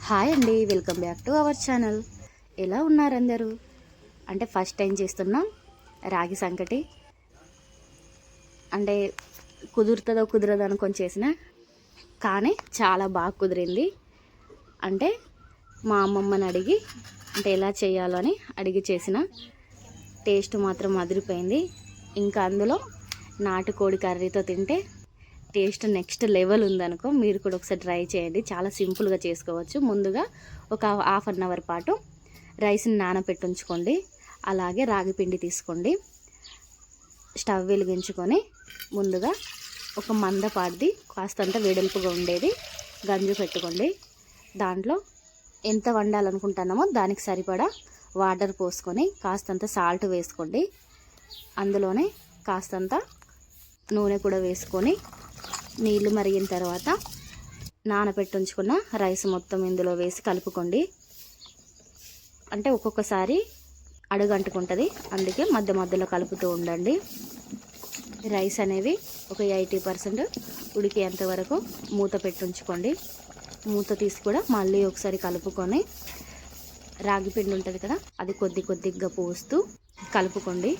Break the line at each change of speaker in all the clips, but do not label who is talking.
Hi అండి, welcome back to our channel. ఎలా ఉన్నారు అందరూ? అంటే ఫస్ట్ టైం చేస్తున్నాం రాగి సంకటి. అంటే కుదురుతుందో కుదరదో అనుకొని చేసిన, కానీ చాలా బాగా కుదిరింది. అంటే మా అమ్మమ్మని అడిగి అంటే ఎలా చేయాలో అని అడిగి చేసిన. టేస్ట్ మాత్రం అదిరిపోయింది. ఇంకా అందులో నాటుకోడి కర్రీతో తింటే టేస్ట్ నెక్స్ట్ లెవెల్ ఉందనుకో. మీరు కూడా ఒకసారి ట్రై చేయండి, చాలా సింపుల్గా చేసుకోవచ్చు. ముందుగా ఒక హాఫ్ అన్ అవర్ పాటు రైస్ని నానబెట్టి ఉంచుకోండి. అలాగే రాగి పిండి తీసుకోండి. స్టవ్ వెలిగించుకొని ముందుగా ఒక మందపాటిది కాస్తంత వెడల్పుగా ఉండేది గంజు పెట్టుకోండి. దాంట్లో ఎంత వండాలనుకుంటున్నామో దానికి సరిపడా వాటర్ పోసుకొని కాస్తంత సాల్ట్ వేసుకోండి. అందులోనే కాస్తంత నూనె కూడా వేసుకొని నీళ్లు మరిగిన తర్వాత నానబెట్టి ఉంచుకున్న రైస్ మొత్తం ఇందులో వేసి కలుపుకోండి. అంటే ఒక్కొక్కసారి అడుగంటుకుంటుంది, అందుకే మధ్య మధ్యలో కలుపుతూ ఉండండి. రైస్ అనేవి ఒక 80% ఉడికేంత వరకు మూత పెట్టి ఉంచుకోండి. మూత తీసి కూడా మళ్ళీ ఒకసారి కలుపుకొని రాగి పిండి ఉంటుంది కదా, అది కొద్దిగా పోస్తూ కలుపుకోండి.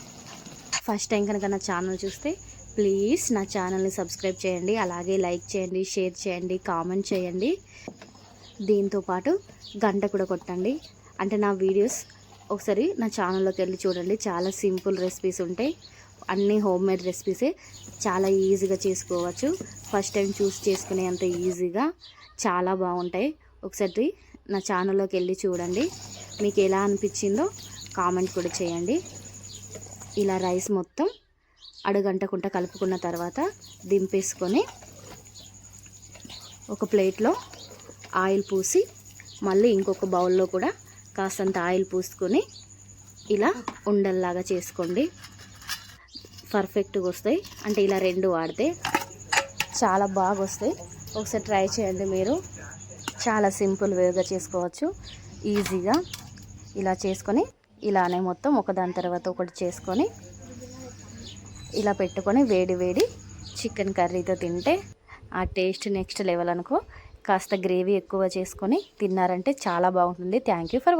ఫస్ట్ టైం కనుక నా ఛానల్ చూస్తే ప్లీజ్ నా ఛానల్ని సబ్స్క్రైబ్ చేయండి. అలాగే లైక్ చేయండి, షేర్ చేయండి, కామెంట్ చేయండి. దీంతోపాటు గంట కూడా కొట్టండి. అంటే నా వీడియోస్ ఒకసారి నా ఛానల్లోకి వెళ్ళి చూడండి. చాలా సింపుల్ రెసిపీస్ ఉంటాయి, అన్నీ హోమ్ మేడ్ రెసిపీసే. చాలా ఈజీగా చేసుకోవచ్చు. ఫస్ట్ టైం చూస్ చేసుకునే అంత ఈజీగా చాలా బాగుంటాయి. ఒకసారి నా ఛానల్లోకి వెళ్ళి చూడండి. మీకు ఎలా అనిపించిందో కామెంట్ కూడా చేయండి. ఇలా రైస్ మొత్తం అడుగంటకుండా కలుపుకున్న తర్వాత దింపేసుకొని ఒక ప్లేట్లో ఆయిల్ పూసి మళ్ళీ ఇంకొక బౌల్లో కూడా కాస్తంత ఆయిల్ పూసుకొని ఇలా ఉండల్లాగా చేసుకోండి. పర్ఫెక్ట్గా వస్తాయి. అంటే ఇలా రెండు వాడితే చాలా బాగా వస్తాయి. ఒకసారి ట్రై చేయండి. మీరు చాలా సింపుల్ వేగా చేసుకోవచ్చు, ఈజీగా. ఇలా చేసుకొని ఇలానే మొత్తం ఒకదాని తర్వాత ఒకటి చేసుకొని ఇలా పెట్టుకొని వేడి వేడి చికెన్ కర్రీతో తింటే ఆ టేస్ట్ నెక్స్ట్ లెవెల్ అనుకో. కాస్త గ్రేవీ ఎక్కువ చేసుకొని తిన్నారంటే చాలా బాగుంటుంది. Thank you for